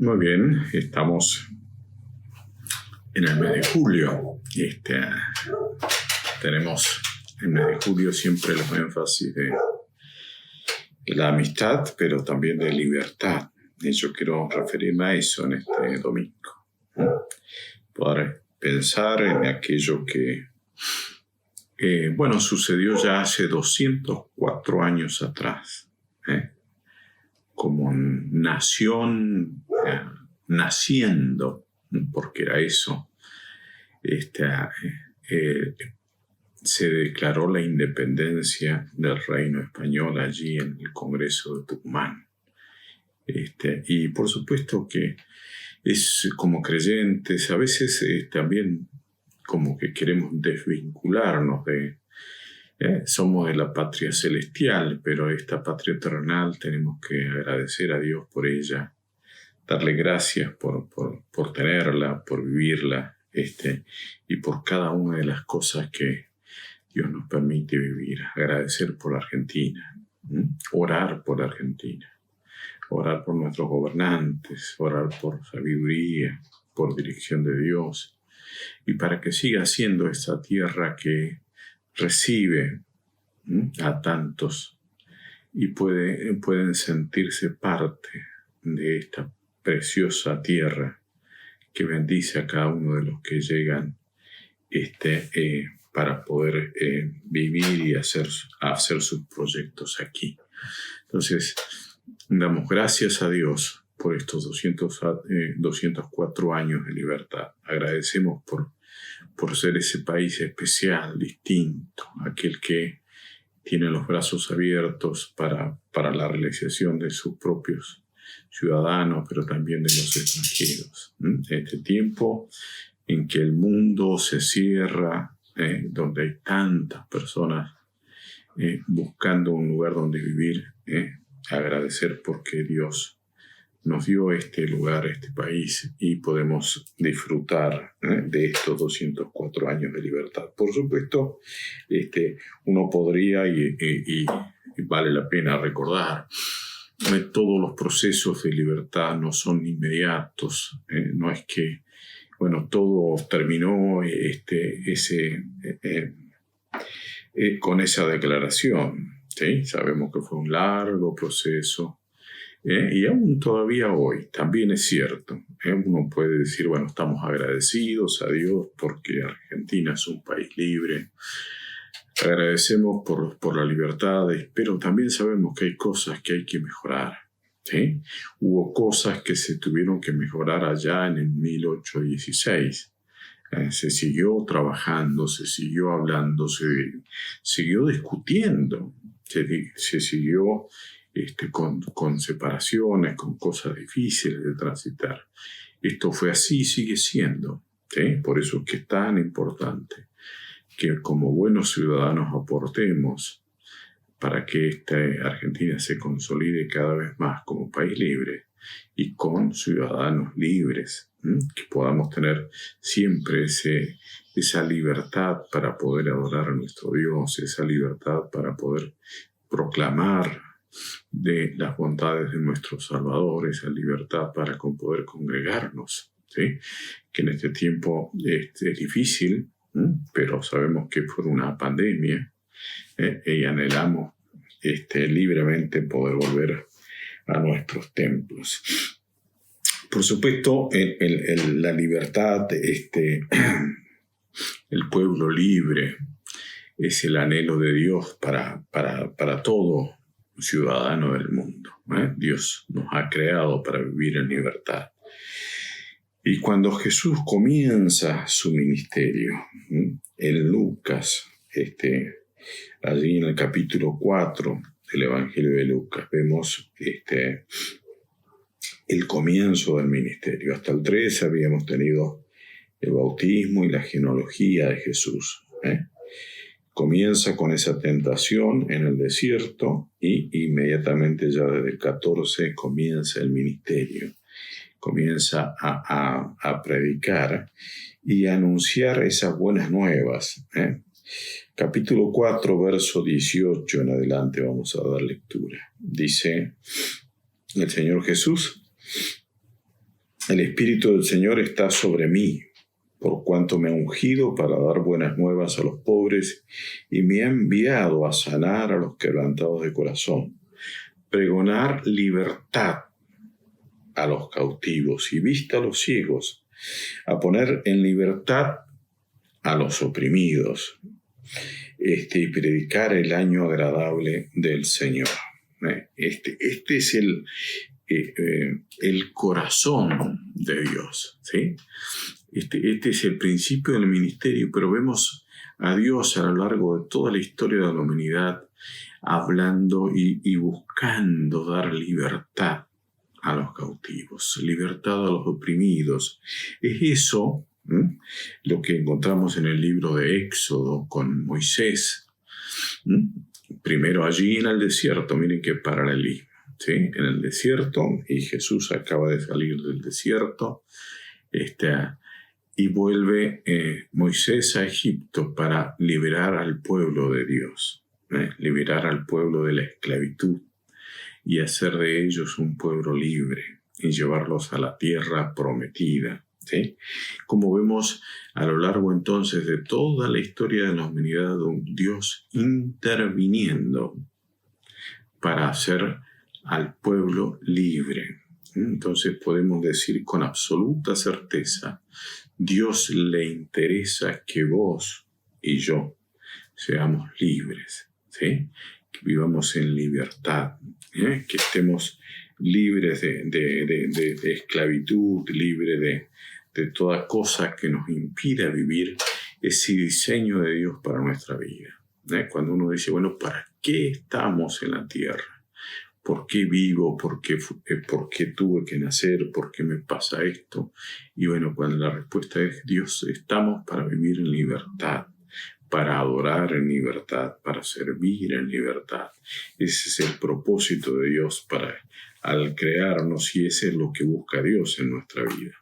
Muy bien, estamos en el mes de julio. Tenemos en el mes de julio siempre el énfasis de la amistad, pero también de libertad. Y yo quiero referirme a eso en este domingo. Poder pensar en aquello que, sucedió ya hace 204 años atrás. Como nación naciendo, porque era eso, se declaró la independencia del reino español allí en el Congreso de Tucumán. Y por supuesto que es como creyentes, a veces también como que queremos desvincularnos somos de la patria celestial, pero esta patria terrenal tenemos que agradecer a Dios por ella, darle gracias por tenerla, por vivirla, y por cada una de las cosas que Dios nos permite vivir. Agradecer por Argentina, orar por Argentina, orar por nuestros gobernantes, orar por sabiduría, por dirección de Dios, y para que siga siendo esta tierra que recibe a tantos y pueden sentirse parte de esta preciosa tierra que bendice a cada uno de los que llegan para poder vivir y hacer sus proyectos aquí. Entonces, damos gracias a Dios por estos 204 años de libertad. Agradecemos por ser ese país especial, distinto, aquel que tiene los brazos abiertos para la realización de sus propios ciudadanos, pero también de los extranjeros. Este tiempo en que el mundo se cierra, donde hay tantas personas buscando un lugar donde vivir, agradecer porque Dios nos dio este lugar, este país, y podemos disfrutar de estos 204 años de libertad. Por supuesto, uno podría, y vale la pena recordar, todos los procesos de libertad no son inmediatos. No es que, todo terminó con esa declaración. ¿Sí? Sabemos que fue un largo proceso. Y aún todavía hoy, también es cierto, uno puede decir, estamos agradecidos a Dios porque Argentina es un país libre, agradecemos por la libertad, pero también sabemos que hay cosas que hay que mejorar. ¿Sí? Hubo cosas que se tuvieron que mejorar allá en el 1816. Se siguió trabajando, se siguió hablando, se siguió discutiendo, se siguió con separaciones, con cosas difíciles de transitar. Esto fue así y sigue siendo. ¿Sí? Por eso es que es tan importante que como buenos ciudadanos aportemos para que Argentina se consolide cada vez más como país libre y con ciudadanos libres, que podamos tener siempre esa libertad para poder adorar a nuestro Dios, esa libertad para poder proclamar de las bondades de nuestro Salvador, esa libertad para poder congregarnos, ¿sí? Que en este tiempo es difícil, pero sabemos que por una pandemia y anhelamos libremente poder volver a nuestros templos. Por supuesto, la libertad, el pueblo libre, es el anhelo de Dios para todo ciudadano del mundo. Dios nos ha creado para vivir en libertad. Y cuando Jesús comienza su ministerio, en Lucas, allí en el capítulo 4 del Evangelio de Lucas, vemos el comienzo del ministerio. Hasta el 3 habíamos tenido el bautismo y la genealogía de Jesús. Comienza con esa tentación en el desierto y inmediatamente ya desde el 14 comienza el ministerio. Comienza a predicar y a anunciar esas buenas nuevas. Capítulo 4, verso 18 en adelante vamos a dar lectura. Dice el Señor Jesús: El Espíritu del Señor está sobre mí, por cuanto me ha ungido para dar buenas nuevas a los pobres y me ha enviado a sanar a los quebrantados de corazón, pregonar libertad a los cautivos y vista a los ciegos, a poner en libertad a los oprimidos, y predicar el año agradable del Señor. Este es el corazón de Dios, ¿sí? Este es el principio del ministerio, pero vemos a Dios a lo largo de toda la historia de la humanidad hablando y buscando dar libertad a los cautivos, libertad a los oprimidos. Es eso lo que encontramos en el libro de Éxodo con Moisés. Primero allí en el desierto, miren qué paralelismo, ¿sí? En el desierto, y Jesús acaba de salir del desierto, y vuelve Moisés a Egipto para liberar al pueblo de Dios, liberar al pueblo de la esclavitud y hacer de ellos un pueblo libre y llevarlos a la tierra prometida, ¿sí? Como vemos a lo largo entonces de toda la historia de la humanidad, Dios interviniendo para hacer al pueblo libre. Entonces podemos decir con absoluta certeza, Dios le interesa que vos y yo seamos libres, ¿sí? Que vivamos en libertad, que estemos libres de esclavitud, libres de toda cosa que nos impida vivir ese diseño de Dios para nuestra vida. Cuando uno dice, bueno, ¿para qué estamos en la tierra? ¿Por qué vivo? ¿Por qué tuve que nacer? ¿Por qué me pasa esto? Y bueno, cuando la respuesta es Dios, estamos para vivir en libertad, para adorar en libertad, para servir en libertad. Ese es el propósito de Dios al crearnos, y ese es lo que busca Dios en nuestra vida.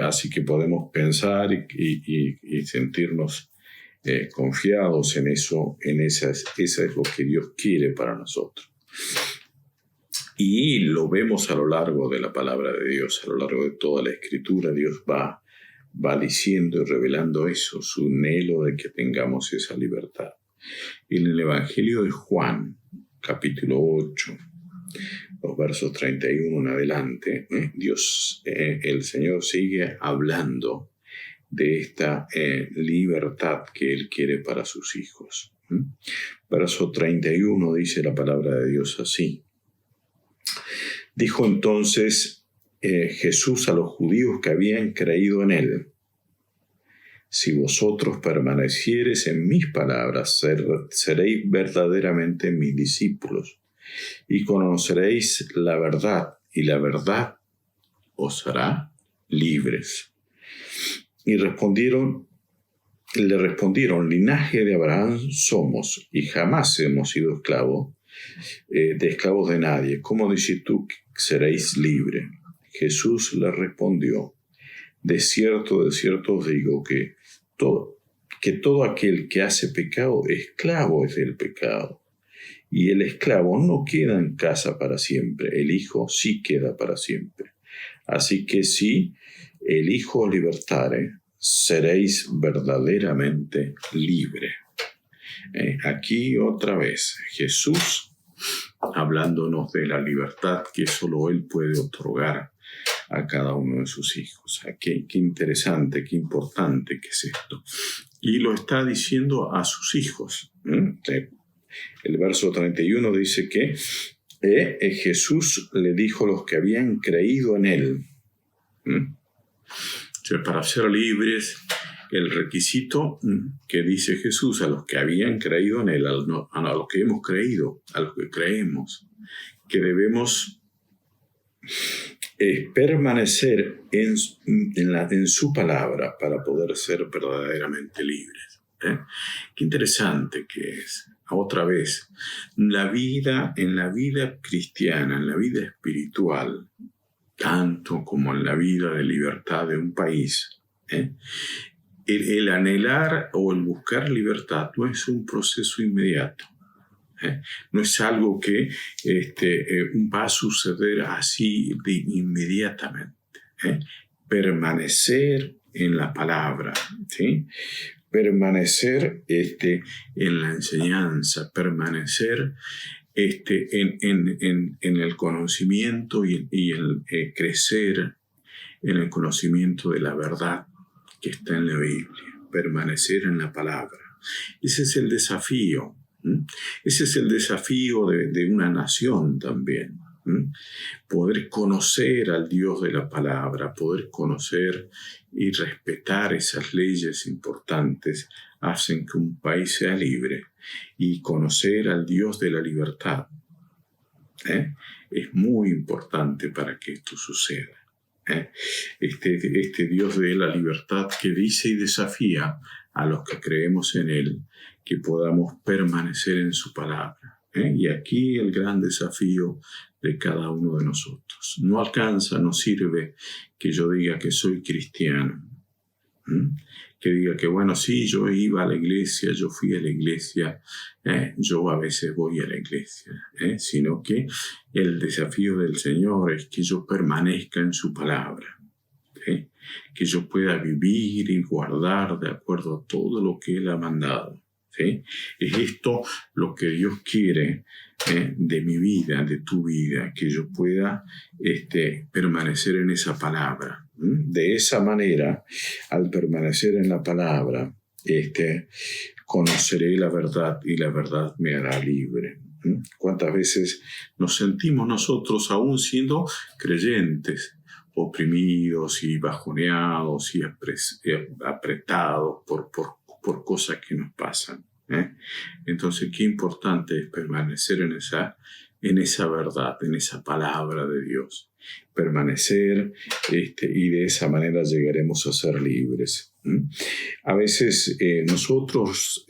Así que podemos pensar y sentirnos confiados en eso, esa es lo que Dios quiere para nosotros. Y lo vemos a lo largo de la palabra de Dios, a lo largo de toda la Escritura. Dios va diciendo y revelando eso, su anhelo de que tengamos esa libertad. En el Evangelio de Juan, capítulo 8, los versos 31 en adelante, el Señor sigue hablando de esta libertad que Él quiere para sus hijos. Verso 31 dice la palabra de Dios así. Dijo entonces Jesús a los judíos que habían creído en Él: si vosotros permaneciereis en mis palabras, seréis verdaderamente mis discípulos, y conoceréis la verdad, y la verdad os hará libres. Y le respondieron, linaje de Abraham somos, y jamás hemos sido esclavos de nadie. ¿Cómo dices tú que seréis libres? Jesús le respondió, de cierto os digo que todo aquel que hace pecado, esclavo es del pecado. Y el esclavo no queda en casa para siempre, el Hijo sí queda para siempre. Así que si el Hijo os libertare, seréis verdaderamente libres. Aquí otra vez, Jesús hablándonos de la libertad que solo Él puede otorgar a cada uno de sus hijos. Qué interesante, qué importante que es esto. Y lo está diciendo a sus hijos. El verso 31 dice que Jesús le dijo a los que habían creído en Él. Entonces, para ser libres, el requisito que dice Jesús a los que habían creído en Él, a los que hemos creído, a los que creemos, que debemos permanecer en su palabra para poder ser verdaderamente libres. Qué interesante que es. Otra vez, en la vida cristiana, en la vida espiritual, tanto como en la vida de libertad de un país, el anhelar o el buscar libertad no es un proceso inmediato. No es algo que va a suceder así inmediatamente. Permanecer en la palabra, ¿sí? Permanecer en la enseñanza, permanecer en el conocimiento y el crecer en el conocimiento de la verdad que está en la Biblia, permanecer en la palabra. Ese es el desafío. Ese es el desafío de una nación también. Poder conocer al Dios de la palabra, poder conocer y respetar esas leyes importantes hacen que un país sea libre, y conocer al Dios de la libertad es muy importante para que esto suceda. Este Dios de la libertad que dice y desafía a los que creemos en Él que podamos permanecer en su palabra. Y aquí el gran desafío de cada uno de nosotros. No alcanza, no sirve que yo diga que soy cristiano. Que diga que, bueno, sí, yo iba a la iglesia, yo fui a la iglesia, yo a veces voy a la iglesia, sino que el desafío del Señor es que yo permanezca en su palabra, que yo pueda vivir y guardar de acuerdo a todo lo que Él ha mandado. ¿Sí? Es esto lo que Dios quiere de mi vida, de tu vida, que yo pueda permanecer en esa palabra. De esa manera, al permanecer en la palabra, conoceré la verdad y la verdad me hará libre. ¿Cuántas veces nos sentimos nosotros, aún siendo creyentes, oprimidos y bajoneados y apretados por cosas que nos pasan? Entonces, qué importante es permanecer en esa verdad, en esa palabra de Dios. Permanecer y de esa manera llegaremos a ser libres. A veces nosotros,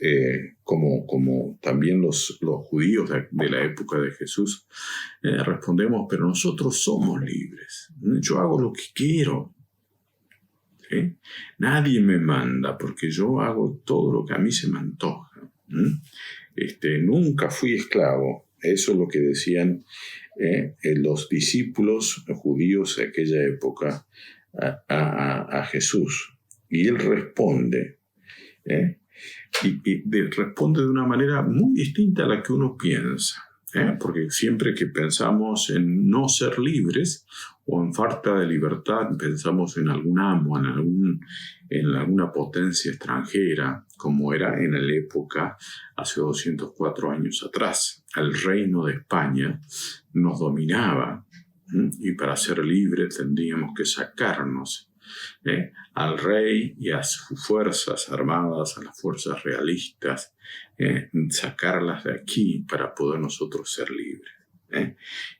como también los judíos de la época de Jesús, respondemos, pero nosotros somos libres. Yo hago lo que quiero. ¿Sí? Nadie me manda porque yo hago todo lo que a mí se me antoja. Nunca fui esclavo. Eso es lo que decían los discípulos judíos de aquella época a Jesús. Y él responde, responde de una manera muy distinta a la que uno piensa. Porque siempre que pensamos en no ser libres o en falta de libertad, pensamos en algún amo, en alguna potencia extranjera, como era en la época hace 204 años atrás. El reino de España nos dominaba, y para ser libres tendríamos que sacarnos al rey y a sus fuerzas armadas, a las fuerzas realistas, sacarlas de aquí para poder nosotros ser libres.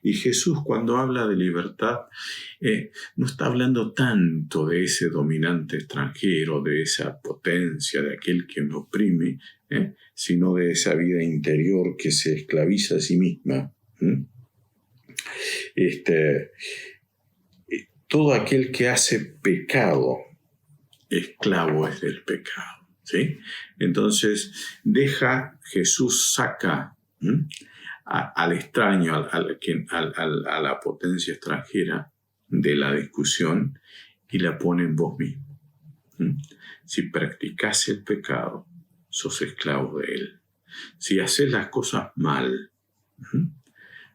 Y Jesús, cuando habla de libertad, no está hablando tanto de ese dominante extranjero, de esa potencia, de aquel que me oprime, sino de esa vida interior que se esclaviza a sí misma. Todo aquel que hace pecado, esclavo es del pecado. ¿Sí? Entonces, Jesús saca al extraño, a la potencia extranjera de la discusión y la pone en vos mismo. Si practicás el pecado, sos esclavo de él. Si haces las cosas mal,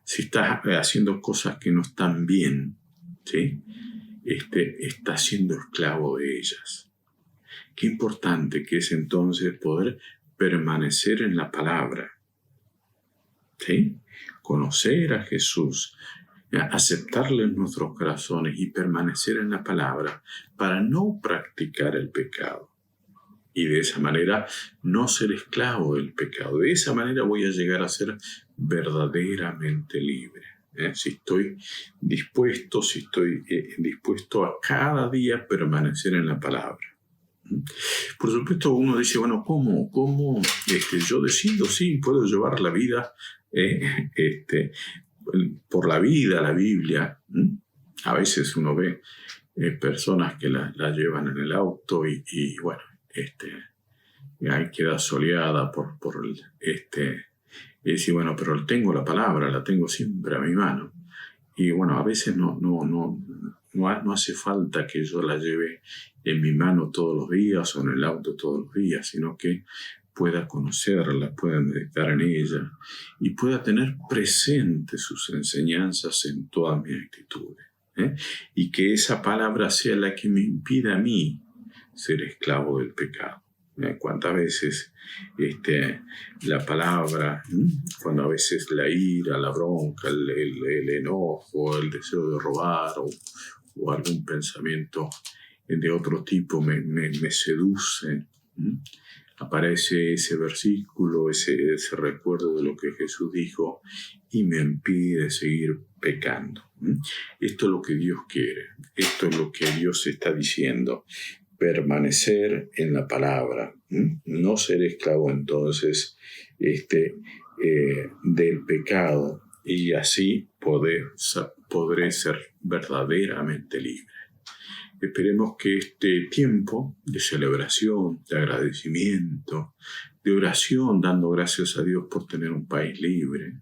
si estás haciendo cosas que no están bien, ¿sí? Estás siendo esclavo de ellas. Qué importante que es entonces poder permanecer en la palabra, ¿sí? Conocer a Jesús, aceptarle en nuestros corazones y permanecer en la palabra para no practicar el pecado. Y de esa manera no ser esclavo del pecado. De esa manera voy a llegar a ser verdaderamente libre. Si estoy dispuesto a cada día permanecer en la palabra. Por supuesto, uno dice, bueno, ¿cómo? Yo decido, sí, puedo llevar la vida, por la vida, la Biblia. A veces uno ve personas que la llevan en el auto y bueno, ahí queda soleada por Y decir, bueno, pero tengo la palabra, la tengo siempre a mi mano. Y bueno, a veces no hace falta que yo la lleve en mi mano todos los días o en el auto todos los días, sino que pueda conocerla, pueda meditar en ella y pueda tener presentes sus enseñanzas en todas mis actitudes. Y que esa palabra sea la que me impida a mí ser esclavo del pecado. Cuántas veces la palabra, cuando a veces la ira, la bronca, el enojo, el deseo de robar o algún pensamiento de otro tipo me seduce, aparece ese versículo, ese recuerdo de lo que Jesús dijo y me impide seguir pecando. Esto es lo que Dios quiere, esto es lo que Dios está diciendo. Permanecer en la palabra, no ser esclavo entonces del pecado, y así podré ser verdaderamente libre. Esperemos que este tiempo de celebración, de agradecimiento, de oración, dando gracias a Dios por tener un país libre,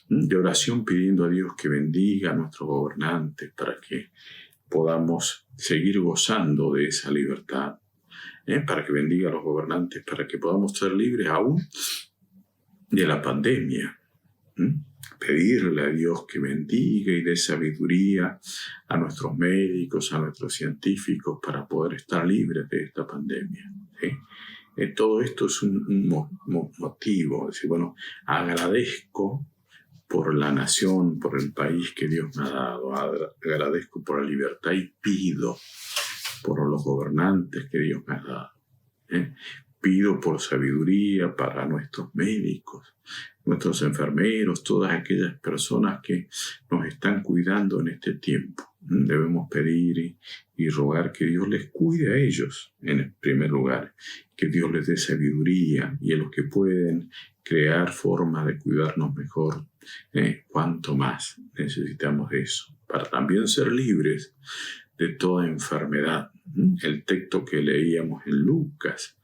de oración pidiendo a Dios que bendiga a nuestros gobernantes para que podamos seguir gozando de esa libertad, para que bendiga a los gobernantes, para que podamos ser libres aún de la pandemia. Pedirle a Dios que bendiga y dé sabiduría a nuestros médicos, a nuestros científicos, para poder estar libres de esta pandemia. Todo esto es un motivo. Es decir, bueno, agradezco por la nación, por el país que Dios me ha dado. Agradezco por la libertad y pido por los gobernantes que Dios me ha dado. Pido por sabiduría para nuestros médicos, nuestros enfermeros, todas aquellas personas que nos están cuidando en este tiempo. Debemos pedir y rogar que Dios les cuide a ellos en el primer lugar, que Dios les dé sabiduría, y a los que pueden crear formas de cuidarnos mejor, cuanto más necesitamos eso, para también ser libres de toda enfermedad. El texto que leíamos en Lucas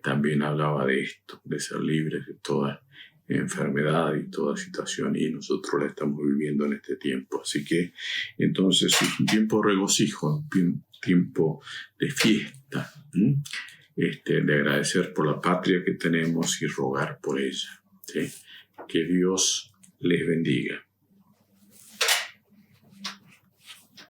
también hablaba de esto, de ser libres de toda enfermedad y toda situación, y nosotros la estamos viviendo en este tiempo. Así que entonces es un tiempo de regocijo, un tiempo de fiesta, de agradecer por la patria que tenemos y rogar por ella. ¿Sí? Que Dios les bendiga.